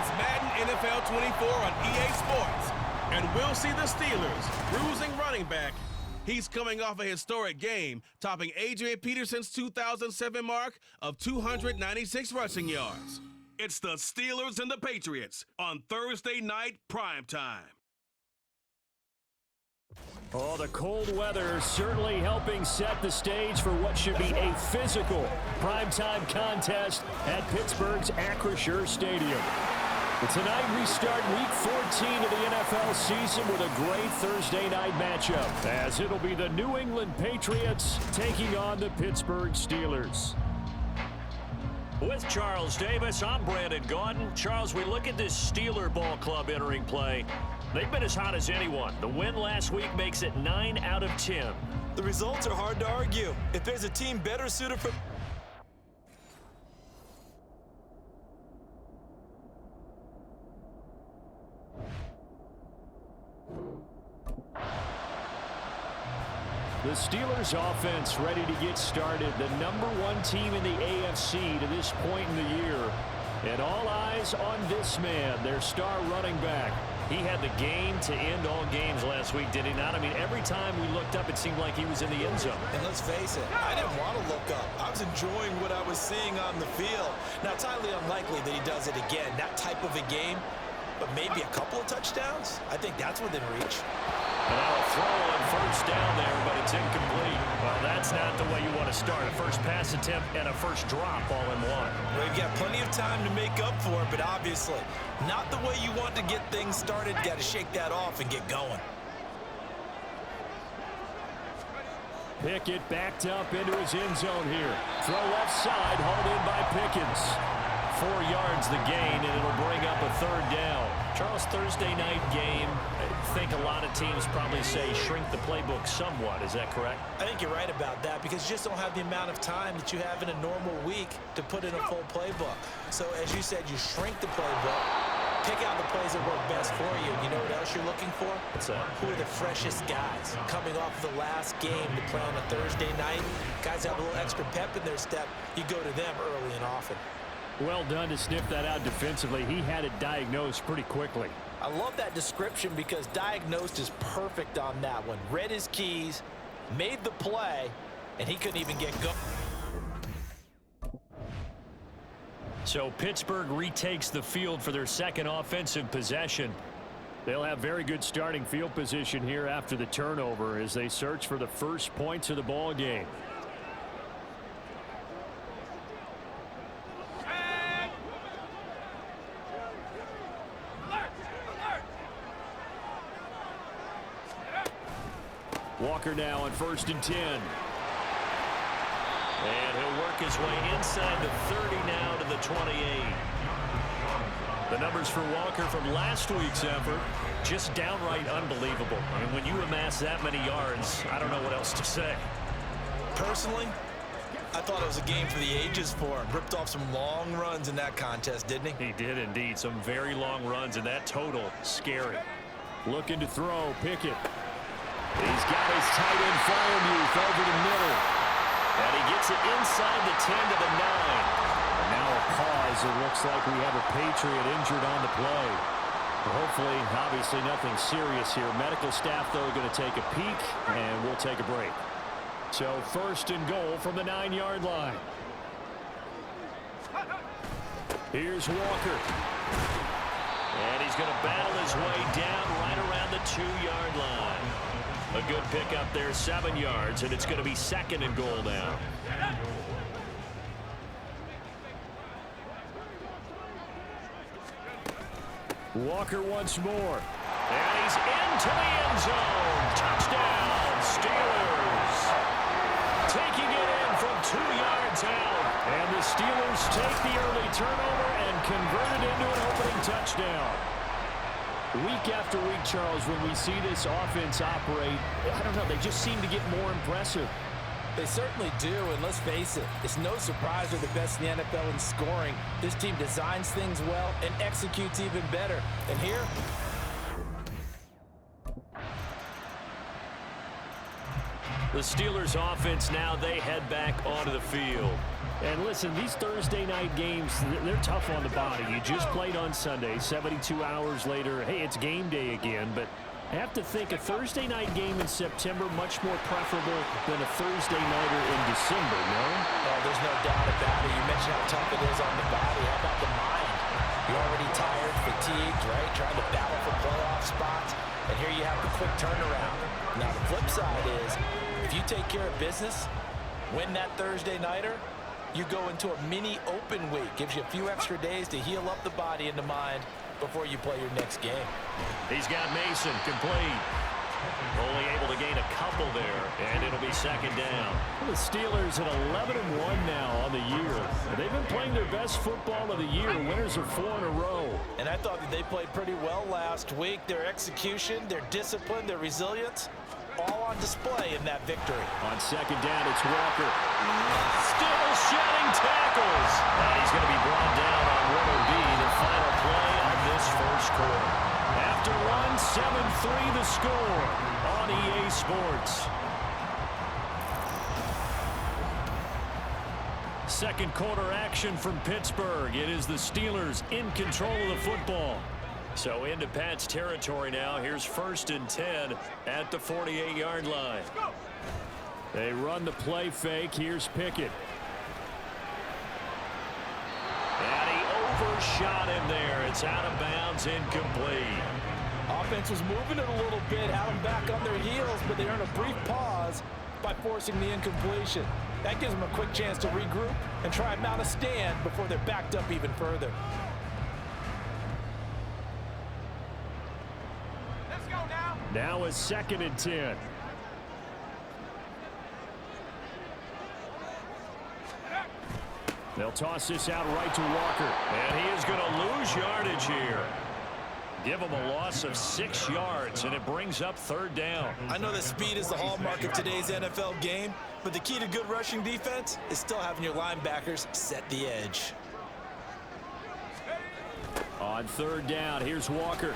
It's Madden NFL 24 on EA Sports. And we'll see the Steelers bruising running back. He's coming off a historic game, topping Adrian Peterson's 2007 mark of 296 rushing yards. It's the Steelers and the Patriots on Thursday night primetime. Oh, the cold weather certainly helping set the stage for what should be a physical primetime contest at Pittsburgh's Acrisure Stadium. But tonight we start Week 14 of the NFL season with a great Thursday night matchup, as it'll be the New England Patriots taking on the Pittsburgh Steelers. With Charles Davis, I'm Brandon Gaudin. Charles, we look at this Steeler ball club entering play. They've been as hot as anyone. The win last week makes it 9 out of 10. The results are hard to argue. If there's a team better suited for... The Steelers offense ready to get started. The #1 team in the AFC to this point in the year. And all eyes on this man, their star running back. He had the game to end all games last week, did he not? I mean, every time we looked up, it seemed like he was in the end zone. And let's face it, I didn't want to look up. I was enjoying what I was seeing on the field. Now, it's highly unlikely that he does it again, that type of a game. But maybe a couple of touchdowns? I think that's within reach. And now a throw on first down there, but it's incomplete. Well, that's not the way you want to start. A first pass attempt and a first drop all in one. Well, you've got plenty of time to make up for it, but obviously not the way you want to get things started. Got to shake that off and get going. Pickett backed up into his end zone here. Throw left side, hauled in by Pickens. 4 yards the gain, and it'll bring up a third down. Charles, Thursday night game, I think a lot of teams probably say shrink the playbook somewhat. Is that correct? I think you're right about that because you just don't have the amount of time that you have in a normal week to put in a full playbook. So, as you said, you shrink the playbook, pick out the plays that work best for you. You know what else you're looking for? What's that? Who are the freshest guys coming off the last game to play on a Thursday night? Guys have a little extra pep in their step. You go to them early and often. Well done to sniff that out defensively. He had it diagnosed pretty quickly. I love that description because diagnosed is perfect on that one. Read his keys, made the play, and he couldn't even get going. So Pittsburgh retakes the field for their second offensive possession. They'll have very good starting field position here after the turnover as they search for the first points of the ball game. Walker now on 1st and 10. And he'll work his way inside the 30 now to the 28. The numbers for Walker from last week's effort, just downright unbelievable. I mean, when you amass that many yards, I don't know what else to say. Personally, I thought it was a game for the ages for him. Ripped off some long runs in that contest, didn't he? He did indeed. Some very long runs, and that total, scary. Looking to throw, Pickett. He's got his tight end Freiermuth over the middle. And he gets it inside the 10 to the 9. And now a pause. It looks like we have a Patriot injured on the play. But hopefully, obviously nothing serious here. Medical staff, though, are going to take a peek, and we'll take a break. So 1st and goal from the 9-yard line. Here's Walker. And he's going to battle his way down right around the 2-yard line. A good pickup there, 7 yards, and it's going to be 2nd and goal now. Walker once more. And he's into the end zone. Touchdown, Steelers. Taking it in from 2 yards out. And the Steelers take the early turnover and convert it into an opening touchdown. Week after week, Charles, when we see this offense operate, I don't know, they just seem to get more impressive. They certainly do, and let's face it, it's no surprise they're the best in the NFL in scoring. This team designs things well and executes even better. And here, the Steelers offense now, they head back onto the field. And listen, these Thursday night games, they're tough on the body. You just played on Sunday, 72 hours later, hey, it's game day again. But I have to think a Thursday night game in September much more preferable than a Thursday nighter in December, no? Oh, there's no doubt about it. You mentioned how tough it is on the body. How about the mind? You're already tired, fatigued, right? Trying to battle for playoff spots. And here you have the quick turnaround. Now, the flip side is, if you take care of business, win that Thursday nighter, you go into a mini open week. Gives you a few extra days to heal up the body and the mind before you play your next game. He's got Mason complete. Only able to gain a couple there, and it'll be second down. The Steelers at 11-1 now on the year. They've been playing their best football of the year. Winners of 4 in a row. And I thought that they played pretty well last week. Their execution, their discipline, their resilience, all on display in that victory. On second down, it's Walker. Still shedding tackles. And he's going to be brought down on what will be the final play of this first quarter. After one, 7-3 the score on EA Sports. Second quarter action from Pittsburgh. It is the Steelers in control of the football. So into Pat's territory now. Here's 1st and 10 at the 48-yard line. They run the play fake. Here's Pickett. And he overshot him there. It's out of bounds, incomplete. Offense was moving it a little bit, had them back on their heels, but they earned a brief pause by forcing the incompletion. That gives them a quick chance to regroup and try and mount a stand before they're backed up even further. Let's go now. Now is 2nd and 10. They'll toss this out right to Walker. And he is going to lose yardage here. Give him a loss of 6 yards, and it brings up 3rd down. I know that speed is the hallmark of today's NFL game, but the key to good rushing defense is still having your linebackers set the edge. On 3rd down, here's Walker.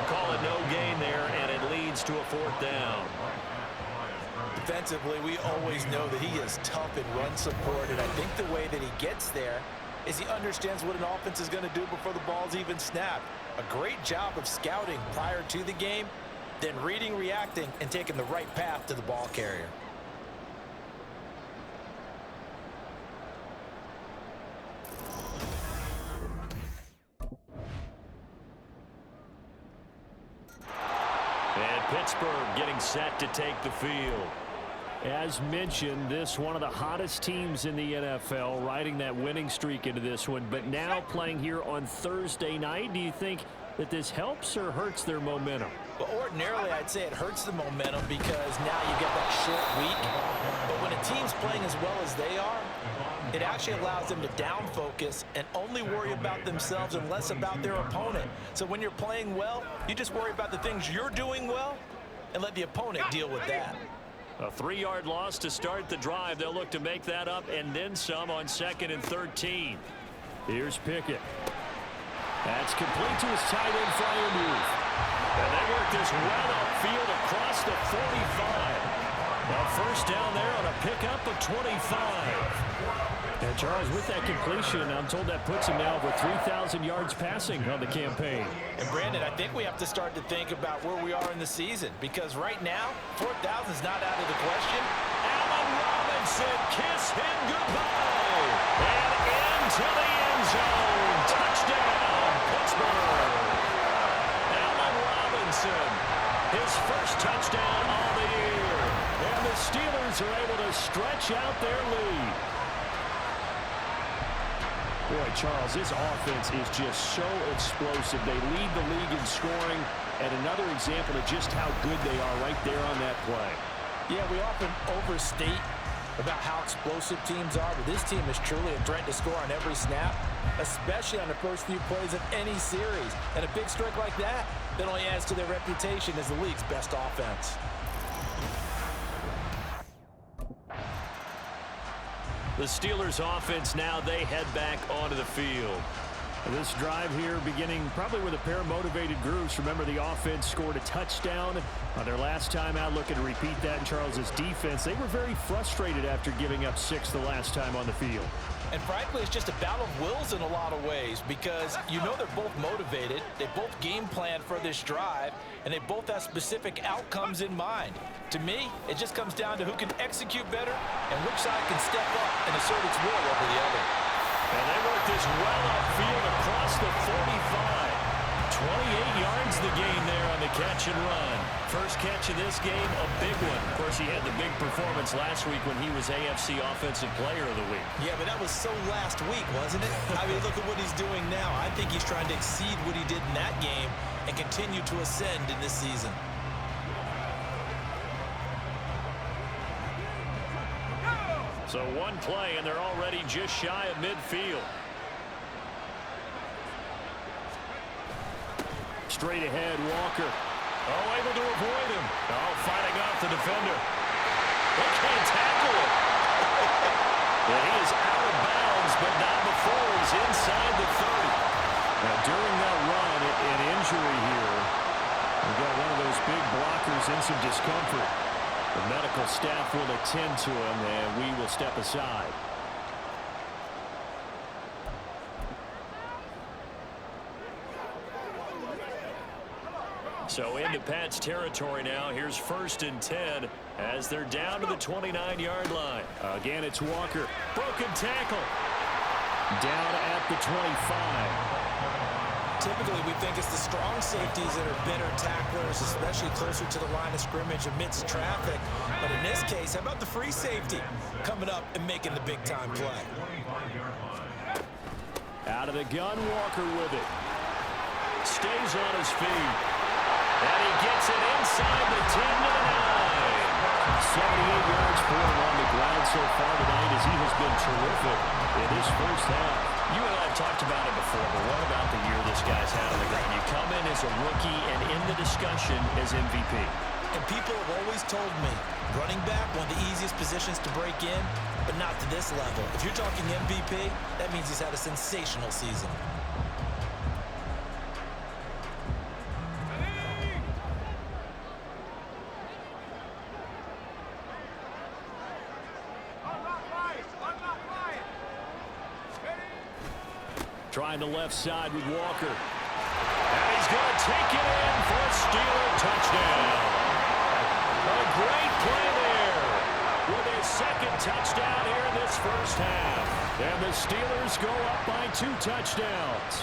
Call it no gain there, and it leads to a 4th down. Defensively, we always know that he is tough in run support, and I think the way that he gets there is he understands what an offense is going to do before the ball's even snapped. A great job of scouting prior to the game, then reading, reacting, and taking the right path to the ball carrier. And Pittsburgh getting set to take the field. As mentioned, this one of the hottest teams in the NFL, riding that winning streak into this one, but now playing here on Thursday night. Do you think that this helps or hurts their momentum? Well, ordinarily, I'd say it hurts the momentum because now you get that short week. But when a team's playing as well as they are, it actually allows them to down focus and only worry about themselves and less about their opponent. So when you're playing well, you just worry about the things you're doing well and let the opponent deal with that. A 3-yard loss to start the drive. They'll look to make that up and then some on 2nd and 13. Here's Pickett. That's complete to his tight end flyer move. And they work this well upfield across the 45. A 1st down there on a pickup of 25. And Charles, with that completion, I'm told that puts him now over 3,000 yards passing on the campaign. And Brandon, I think we have to start to think about where we are in the season, because right now, 4,000 is not out of the question. Allen Robinson, kiss him goodbye. And into the end zone. Touchdown, Pittsburgh. Allen Robinson, his first touchdown on the year. And the Steelers are able to stretch out their lead. Boy, Charles, this offense is just so explosive. They lead the league in scoring, and another example of just how good they are right there on that play. Yeah, we often overstate about how explosive teams are, but this team is truly a threat to score on every snap, especially on the first few plays of any series. And a big streak like that only adds to their reputation as the league's best offense. The Steelers offense now, they head back onto the field. This drive here beginning probably with a pair of motivated groups. Remember, the offense scored a touchdown on their last time out. Looking to repeat that in Charles's defense. They were very frustrated after giving up 6 the last time on the field. And frankly, it's just a battle of wills in a lot of ways because you know they're both motivated. They both game plan for this drive, and they both have specific outcomes in mind. To me, it just comes down to who can execute better and which side can step up and assert its will over the other. And they work this well upfield across the 45. 28 yards the gain there on the catch and run. First catch of this game, a big one. Of course, he had the big performance last week when he was AFC Offensive Player of the Week. Yeah, but that was so last week, wasn't it? I mean, look at what he's doing now. I think he's trying to exceed what he did in that game and continue to ascend in this season. So one play, and they're already just shy of midfield. Straight ahead, Walker. Oh, able to avoid him. Oh, fighting off the defender. They can't tackle him. And he is out of bounds, but not before he's inside the 30. Now, during that run, an injury here. We've got one of those big blockers in some discomfort. The medical staff will attend to him, and we will step aside. So into Pat's territory now. Here's 1st and 10 as they're down to the 29-yard line. Again, it's Walker. Broken tackle. Down at the 25. Typically, we think it's the strong safeties that are better tacklers, especially closer to the line of scrimmage amidst traffic. But in this case, how about the free safety coming up and making the big-time play? Out of the gun, Walker with it. Stays on his feet. And he gets it inside the 10 to the 9. 78 yards for him on the ground so far tonight as he has been terrific in his first half. You and I have talked about it before, but what about the year this guy's had on the ground? You come in as a rookie and in the discussion as MVP. And people have always told me, running back, one of the easiest positions to break in, but not to this level. If you're talking MVP, that means he's had a sensational season. Trying the left side with Walker. And he's going to take it in for a Steeler touchdown. A great play there with his 2nd touchdown here in this first half. And the Steelers go up by 2 touchdowns.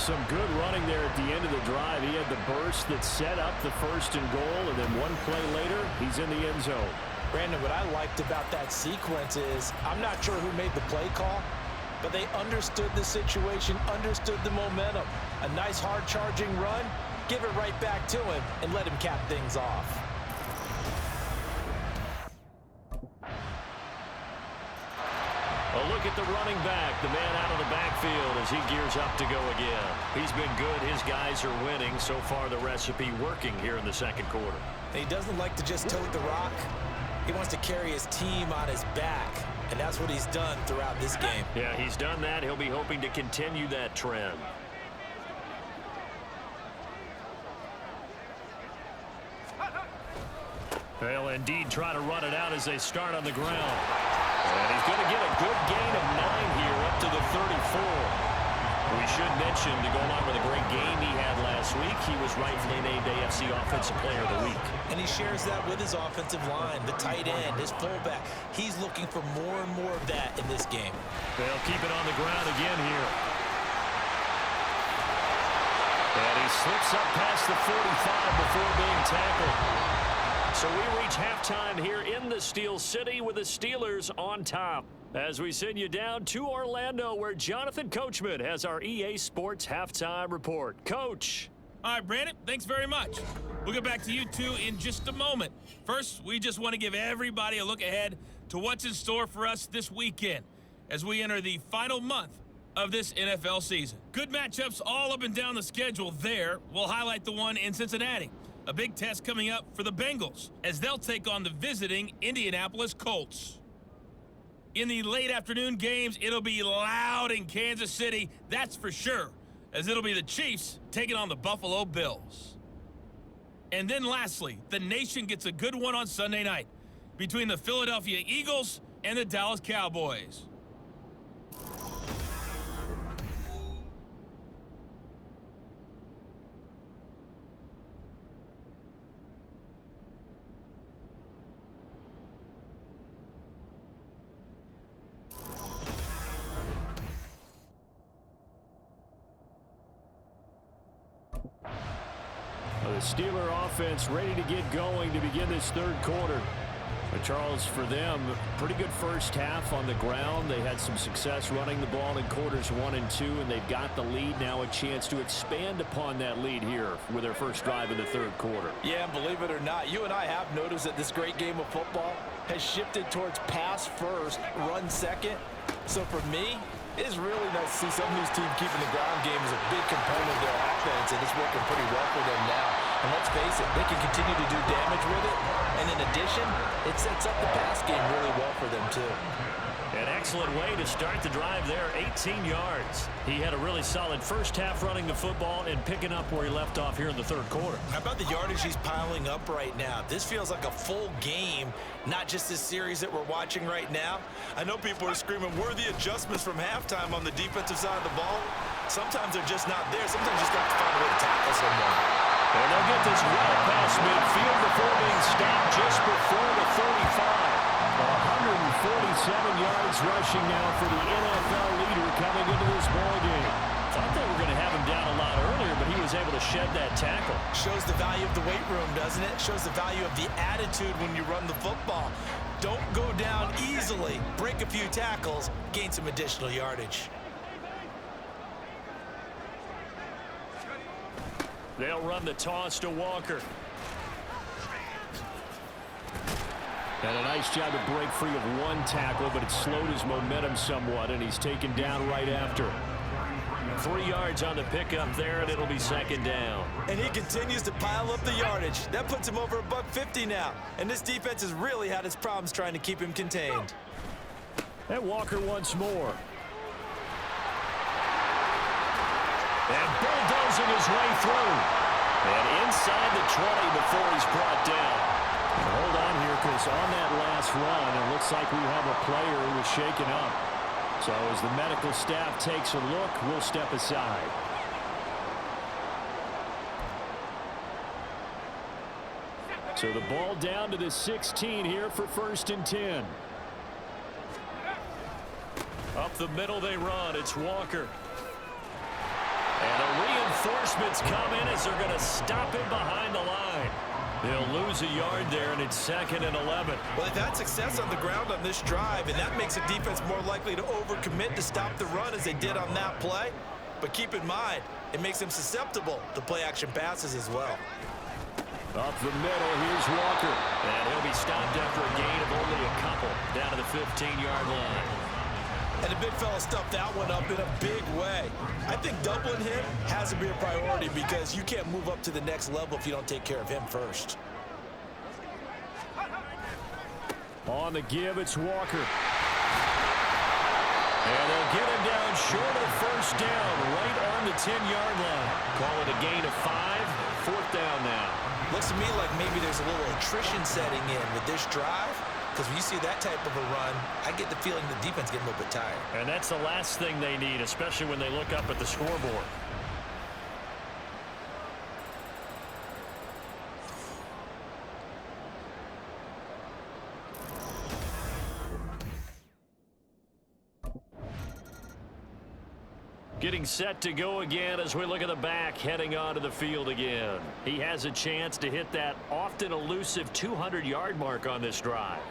Some good running there at the end of the drive. He had the burst that set up the 1st and goal, and then one play later, he's in the end zone. Brandon, what I liked about that sequence is I'm not sure who made the play call, but they understood the situation, understood the momentum. A nice hard-charging run, give it right back to him, and let him cap things off. A look at the running back, the man out of the backfield as he gears up to go again. He's been good. His guys are winning. So far, the recipe working here in the 2nd quarter. And he doesn't like to just tote the rock. He wants to carry his team on his back. And that's what he's done throughout this game. Yeah, he's done that. He'll be hoping to continue that trend. They'll indeed try to run it out as they start on the ground. And he's going to get a good gain of 9 here up to the 34. We should mention, to go along with a great game he had last week, he was rightfully named AFC Offensive Player of the Week. And he shares that with his offensive line, the tight end, his fullback. He's looking for more and more of that in this game. They'll keep it on the ground again here. And he slips up past the 45 before being tackled. So we reach halftime here in the Steel City with the Steelers on top. As we send you down to Orlando, where Jonathan Coachman has our EA Sports Halftime Report. Coach. All right, Brandon, thanks very much. We'll get back to you two in just a moment. First, we just want to give everybody a look ahead to what's in store for us this weekend as we enter the final month of this NFL season. Good matchups all up and down the schedule there. We'll highlight the one in Cincinnati. A big test coming up for the Bengals as they'll take on the visiting Indianapolis Colts. In the late afternoon games, it'll be loud in Kansas City, that's for sure, as it'll be the Chiefs taking on the Buffalo Bills. And then lastly, the nation gets a good one on Sunday night between the Philadelphia Eagles and the Dallas Cowboys. The Steeler offense ready to get going to begin this third quarter. But Charles, for them, pretty good first half on the ground. They had some success running the ball in quarters 1 and 2, and they've got the lead now, a chance to expand upon that lead here with their first drive in the third quarter. Yeah, and believe it or not, you and I have noticed that this great game of football has shifted towards pass first, run second. So for me, it is really nice to see some of these teams keeping the ground game as a big component of their offense, and it's working pretty well for them now. And let's face it, they can continue to do damage with it. And in addition, it sets up the pass game really well for them, too. An excellent way to start the drive there, 18 yards. He had a really solid first half running the football and picking up where he left off here in the third quarter. How about the yardage he's piling up right now? This feels like a full game, not just this series that we're watching right now. I know people are screaming, where are the adjustments from halftime on the defensive side of the ball? Sometimes they're just not there. Sometimes you just got to find a way to tackle someone. And they'll get this well past midfield before being stopped just before the 35. 147 yards rushing now for the NFL leader coming into this ball game. Thought they were going to have him down a lot earlier, but he was able to shed that tackle. Shows the value of the weight room, doesn't it? Shows the value of the attitude when you run the football. Don't go down easily. Break a few tackles, gain some additional yardage. They'll run the toss to Walker. And a nice job to break free of one tackle, but it slowed his momentum somewhat, and he's taken down right after. 3 yards on the pickup there, and it'll be second down. And he continues to pile up the yardage. That puts him over $150 now. And this defense has really had its problems trying to keep him contained. And Walker once more. And bulldozing his way through. And inside the 20 before he's brought down. Hold on here, because on that last run, it looks like we have a player who was shaken up. So as the medical staff takes a look, we'll step aside. So the ball down to the 16 here for 1st and 10. Up the middle they run. It's Walker. And the reinforcements come in as they're going to stop him behind the line. They'll lose a yard there, and it's 2nd and 11. Well, they've had success on the ground on this drive, and that makes a defense more likely to overcommit to stop the run as they did on that play. But keep in mind, it makes them susceptible to play-action passes as well. Up the middle, here's Walker. And he'll be stopped after a gain of only a couple down to the 15-yard line. And the big fella stuffed that one up in a big way. I think doubling him has to be a priority because you can't move up to the next level if you don't take care of him first. On the give, it's Walker. And they'll get him down short of first down, right on the 10-yard line. Call it a gain of 5, 4th down now. Looks to me like maybe there's a little attrition setting in with this drive. Because when you see that type of a run, I get the feeling the defense getting a little bit tired. And that's the last thing they need, especially when they look up at the scoreboard. Getting set to go again as we look at the back heading onto the field again. He has a chance to hit that often elusive 200-yard mark on this drive.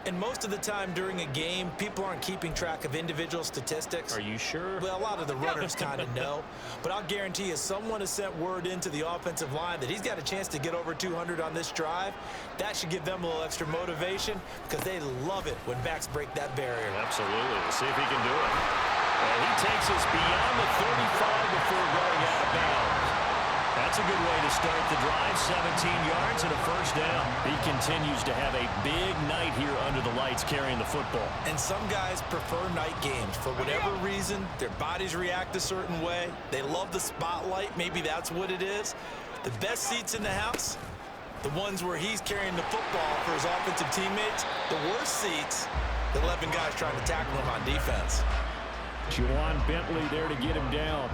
And most of the time during a game, people aren't keeping track of individual statistics. Are you sure? Well, a lot of the runners kind of know. But I'll guarantee you, someone has sent word into the offensive line that he's got a chance to get over 200 on this drive. That should give them a little extra motivation because they love it when backs break that barrier. Absolutely. We'll see if he can do it. And he takes us beyond the 35 before going out of bounds. That's a good way to start the drive. 17 yards and a first down. He continues to have a big night here under the lights carrying the football. And some guys prefer night games. For whatever reason, their bodies react a certain way. They love the spotlight. Maybe that's what it is. The best seats in the house, the ones where he's carrying the football for his offensive teammates. The worst seats, the 11 guys trying to tackle him on defense. Juwan Bentley there to get him down.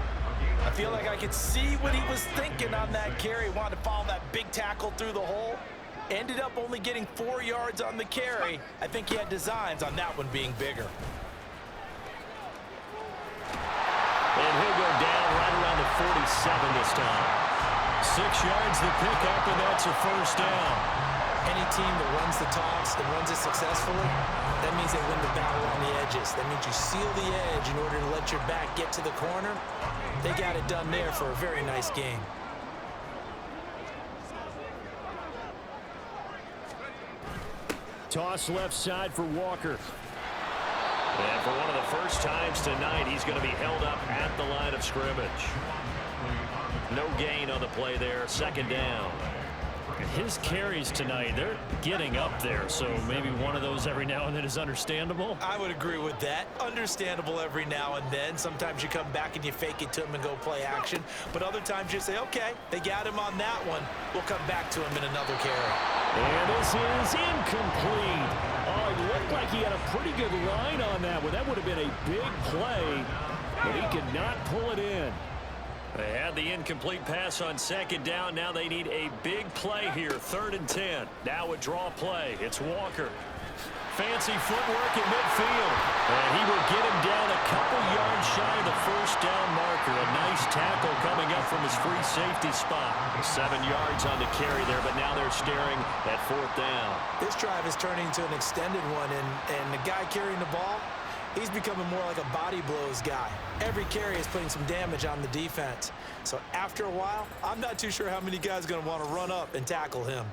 I feel like I could see what he was thinking on that carry. Wanted to follow that big tackle through the hole. Ended up only getting 4 yards on the carry. I think he had designs on that one being bigger. And he'll go down right around the 47 this time. 6 yards the pickup, and that's a first down. Any team that runs the toss and runs it successfully, that means they win the battle on the edges. That means you seal the edge in order to let your back get to the corner. They got it done there for a very nice game. Toss left side for Walker. And for one of the first times tonight, he's going to be held up at the line of scrimmage. No gain on the play there. Second down. His carries tonight, they're getting up there, so maybe one of those every now and then is understandable. I would agree with that. Understandable every now and then. Sometimes you come back and you fake it to him and go play action. But other times you say, okay, they got him on that one. We'll come back to him in another carry. And this is incomplete. Oh, it looked like he had a pretty good line on that one. That would have been a big play, but he could not pull it in. They had the incomplete pass on second down. Now they need a big play here. 3rd and 10. Now a draw play. It's Walker. Fancy footwork in midfield. And he will get him down a couple yards shy of the first down marker. A nice tackle coming up from his free safety spot. 7 yards on the carry there, but now they're staring at 4th down. This drive is turning into an extended one, and the guy carrying the ball, he's becoming more like a body blows guy. Every carry is putting some damage on the defense. So after a while, I'm not too sure how many guys are going to want to run up and tackle him.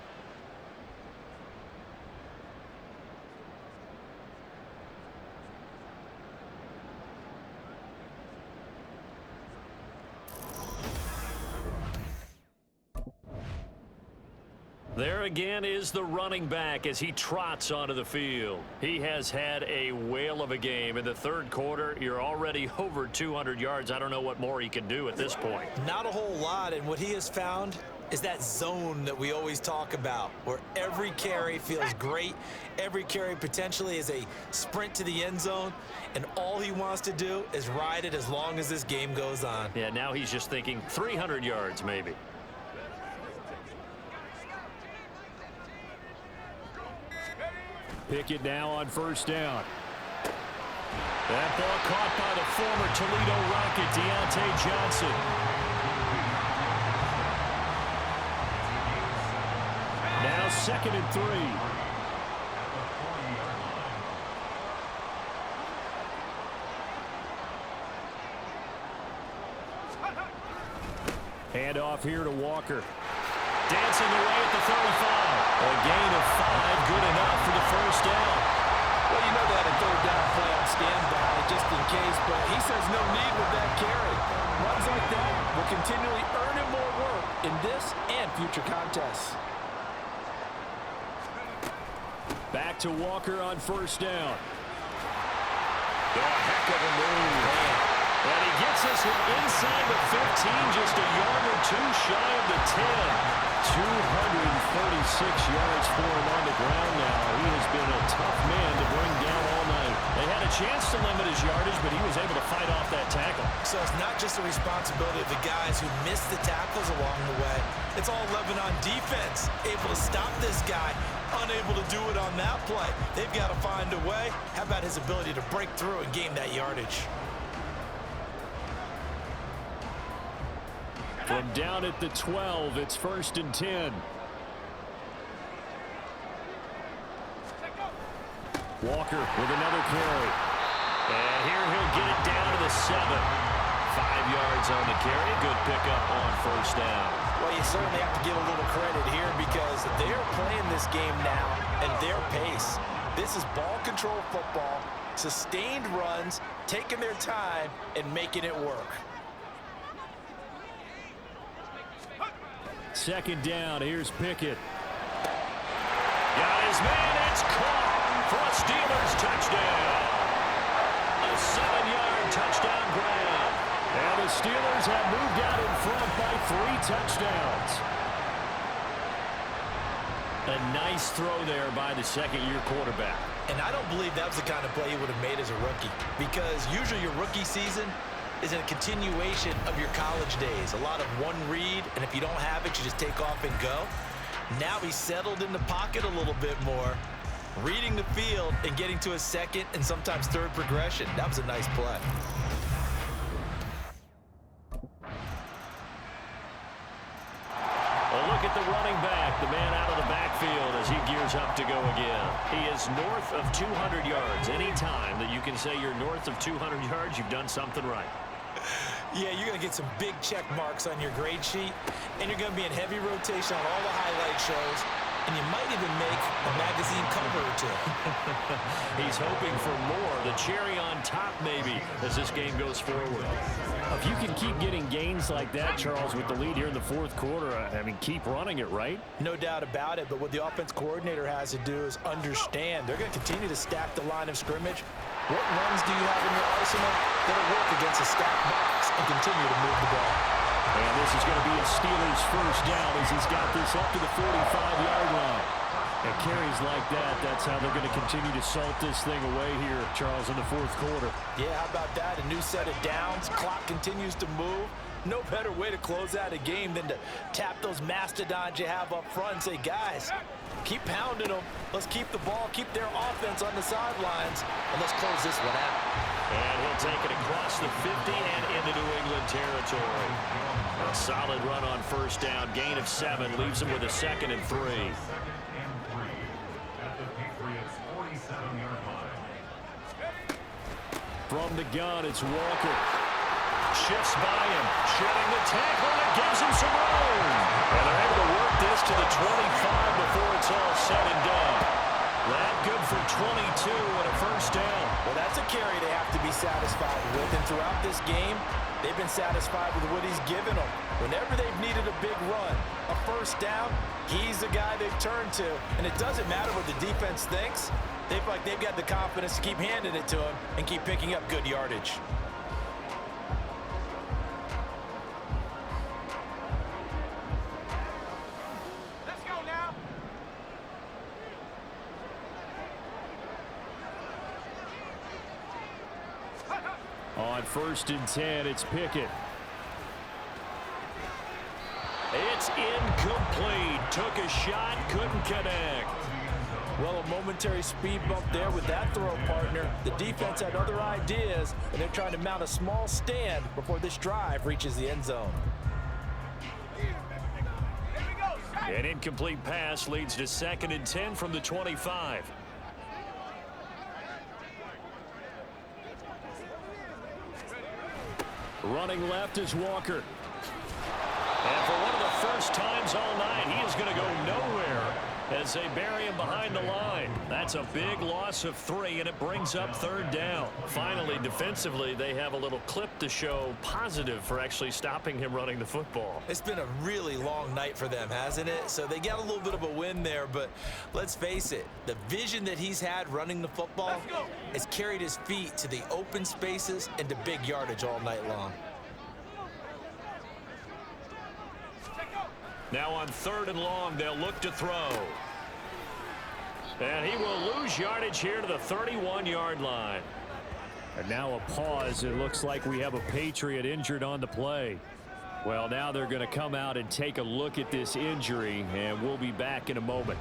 There again is the running back as he trots onto the field. He has had a whale of a game. In the third quarter, you're already over 200 yards. I don't know what more he can do at this point. Not a whole lot, and what he has found is that zone that we always talk about, where every carry feels great. Every carry potentially is a sprint to the end zone, and all he wants to do is ride it as long as this game goes on. Yeah, now he's just thinking 300 yards maybe. Pickett now on first down. That ball caught by the former Toledo Rocket, Deontay Johnson. Now 2nd and 3. Hand off here to Walker. Dancing away at the 35. A gain of 5, good enough for the first down. Well, you know they had a 3rd down play on standby just in case, but he says no need with that carry. Runs like that will continually earn him more work in this and future contests. Back to Walker on first down. A heck of a move. And he gets us inside the 15, just a yard or two shy of the 10. 236 yards for him on the ground now. He has been a tough man to bring down all night. They had a chance to limit his yardage, but he was able to fight off that tackle. So it's not just the responsibility of the guys who missed the tackles along the way. It's all 11 on defense, able to stop this guy, unable to do it on that play. They've got to find a way. How about his ability to break through and gain that yardage? From down at the 12, it's 1st and 10. Walker with another carry. And here he'll get it down to the 7. 5 yards on the carry. Good pickup on first down. Well, you certainly have to give a little credit here because they're playing this game now at their pace. This is ball control football, sustained runs, taking their time and making it work. Second down, here's Pickett. Got his man, it's caught for a Steelers touchdown. A 7-yard touchdown grab. And the Steelers have moved out in front by 3 touchdowns. A nice throw there by the second-year quarterback. And I don't believe that was the kind of play he would have made as a rookie, because usually your rookie season is a continuation of your college days. A lot of one read, and if you don't have it, you just take off and go. Now he's settled in the pocket a little bit more, reading the field and getting to a second and sometimes third progression. That was a nice play. A look at the running back, the man out of the backfield as he gears up to go again. He is north of 200 yards. Any time that you can say you're north of 200 yards, you've done something right. Yeah, you're going to get some big check marks on your grade sheet, and you're going to be in heavy rotation on all the highlight shows, and you might even make a magazine cover or two. He's hoping for more, the cherry on top maybe, as this game goes forward. If you can keep getting gains like that, Charles, with the lead here in the fourth quarter, I mean, keep running it, right? No doubt about it, but what the offense coordinator has to do is understand they're going to continue to stack the line of scrimmage. What runs do you have in your arsenal that'll work against a stacked box and continue to move the ball? And this is going to be a Steelers first down as he's got this up to the 45-yard line. And carries like that, that's how they're going to continue to salt this thing away here, Charles, in the fourth quarter. Yeah, how about that? A new set of downs. Clock continues to move. No better way to close out a game than to tap those mastodons you have up front and say, guys, keep pounding them. Let's keep the ball, keep their offense on the sidelines, and let's close this one out. And he'll take it across the 50 and into New England territory. A solid run on first down. Gain of 7 leaves him with a 2nd and 3. From the gun, it's Walker. Shifts by him, shedding the tackle, and gives him some room. And they're able to work this to the 25 before it's all said and done. That good for 22 and a first down. Well, that's a carry they have to be satisfied with. And throughout this game, they've been satisfied with what he's given them. Whenever they've needed a big run, a first down, he's the guy they've turned to. And it doesn't matter what the defense thinks. They feel like they've got the confidence to keep handing it to him and keep picking up good yardage. Let's go now. On 1st and 10, it's Pickett. It's incomplete. Took a shot, couldn't connect. Well, a momentary speed bump there with that throw, partner. The defense had other ideas, and they're trying to mount a small stand before this drive reaches the end zone. An incomplete pass leads to 2nd and 10 from the 25. Running left is Walker. And for one of the first times all night, he is going to go nowhere as they bury him behind the line. That's a big loss of 3, and it brings up 3rd down. Finally, defensively, they have a little clip to show positive for actually stopping him running the football. It's been a really long night for them, hasn't it? So they got a little bit of a win there, but let's face it, the vision that he's had running the football has carried his feet to the open spaces and to big yardage all night long. Now on 3rd and long, they'll look to throw. And he will lose yardage here to the 31-yard line. And now a pause. It looks like we have a Patriot injured on the play. Well, now they're going to come out and take a look at this injury, and we'll be back in a moment.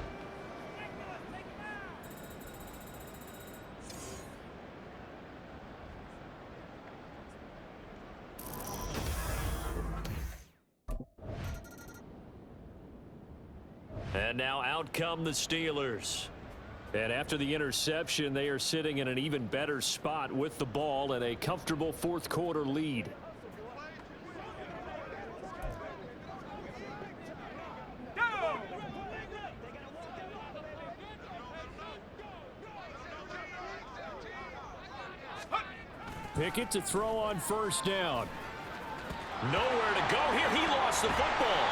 And now out come the Steelers. And after the interception, they are sitting in an even better spot with the ball and a comfortable fourth quarter lead. Pickett to throw on first down. Nowhere to go here. He lost the football.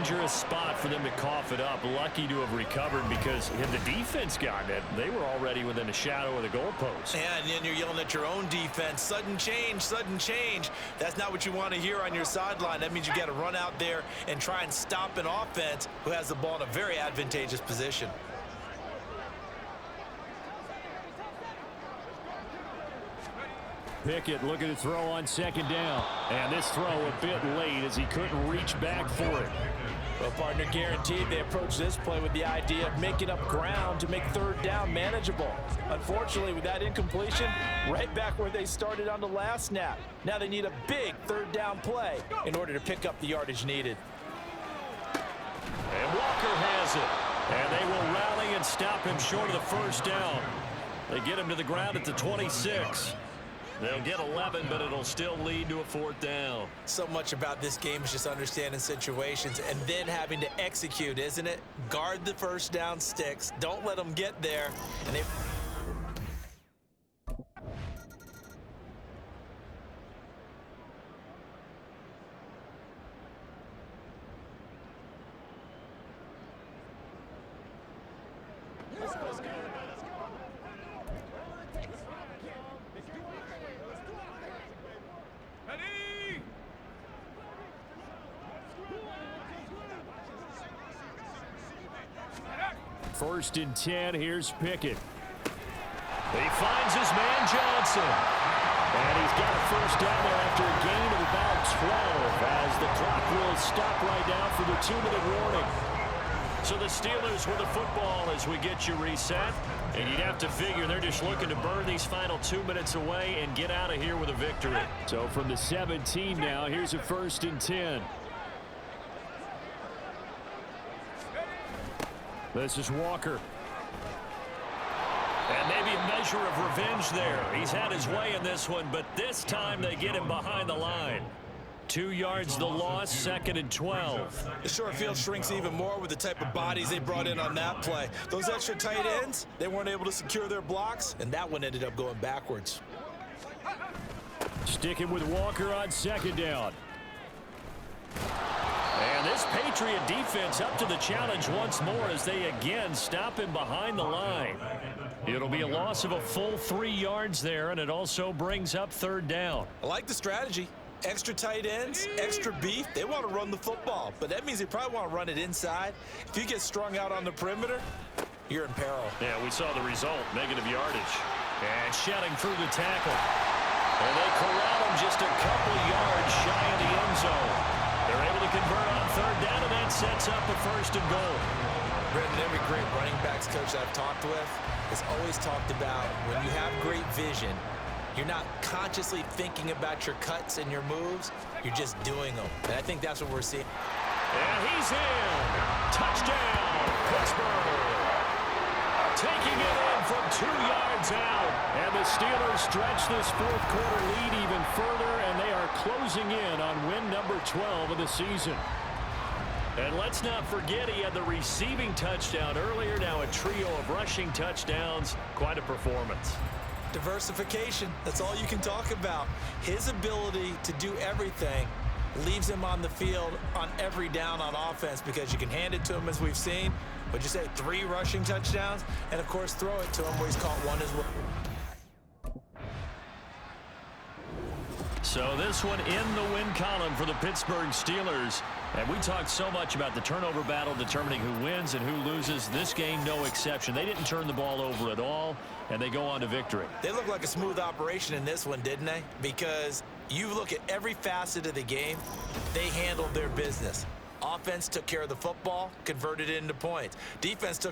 dangerous spot for them to cough it up. Lucky to have recovered because had the defense gotten it, they were already within a shadow of the goalpost. Yeah, and then you're yelling at your own defense. Sudden change, sudden change. That's not what you want to hear on your sideline. That means you got to run out there and try and stop an offense who has the ball in a very advantageous position. Pickett looking to throw on 2nd down. And this throw a bit late as he couldn't reach back for it. Well, partner, guaranteed they approach this play with the idea of making up ground to make 3rd down manageable. Unfortunately, with that incompletion, right back where they started on the last snap. Now they need a big 3rd down play in order to pick up the yardage needed. And Walker has it. And they will rally and stop him short of the 1st down. They get him to the ground at the 26. They'll get 11, but it'll still lead to a 4th down. So much about this game is just understanding situations and then having to execute, isn't it? Guard the 1st down sticks. Don't let them get there. And they... First and 10, here's Pickett. He finds his man Johnson. And he's got a 1st down there after a gain of about 12 as the clock will stop right now for the 2-minute warning. So the Steelers with the football as we get you reset. And you'd have to figure they're just looking to burn these final 2 minutes away and get out of here with a victory. So from the 17 now, here's a 1st and 10. This is Walker. And maybe a measure of revenge there. He's had his way in this one, but this time they get him behind the line. 2 yards the loss, 2nd and 12. The short field shrinks even more with the type of bodies they brought in on that play. Those extra tight ends, they weren't able to secure their blocks, and that one ended up going backwards. Sticking with Walker on 2nd down. And this Patriot defense up to the challenge once more as they again stop him behind the line. It'll be a loss of a full 3 yards there, and it also brings up 3rd down. I like the strategy. Extra tight ends, extra beef. They want to run the football, but that means they probably want to run it inside. If you get strung out on the perimeter, you're in peril. Yeah, we saw the result, negative yardage. And shedding through the tackle. And they corral him just a couple yards shy of the end zone. They're able to convert on 3rd down, and that sets up a 1st and goal. Brendan, every great running backs coach I've talked with has always talked about when you have great vision, you're not consciously thinking about your cuts and your moves. You're just doing them. And I think that's what we're seeing. And he's in. Touchdown, Pittsburgh. Taking it in from 2 yards out. And the Steelers stretch this 4th quarter lead even further, and they are closing in on win number 12 of the season. And let's not forget he had the receiving touchdown earlier. Now a trio of rushing touchdowns. Quite a performance. Diversification, that's all you can talk about. His ability to do everything leaves him on the field on every down on offense because you can hand it to him as we've seen. But you say 3 rushing touchdowns, and of course throw it to him where he's caught 1 as well. So this one in the win column for the Pittsburgh Steelers. And we talked so much about the turnover battle determining who wins and who loses. This game, no exception. They didn't turn the ball over at all, and they go on to victory. They look like a smooth operation in this one, didn't they? Because you look at every facet of the game, they handled their business. Offense took care of the football, converted it into points. Defense took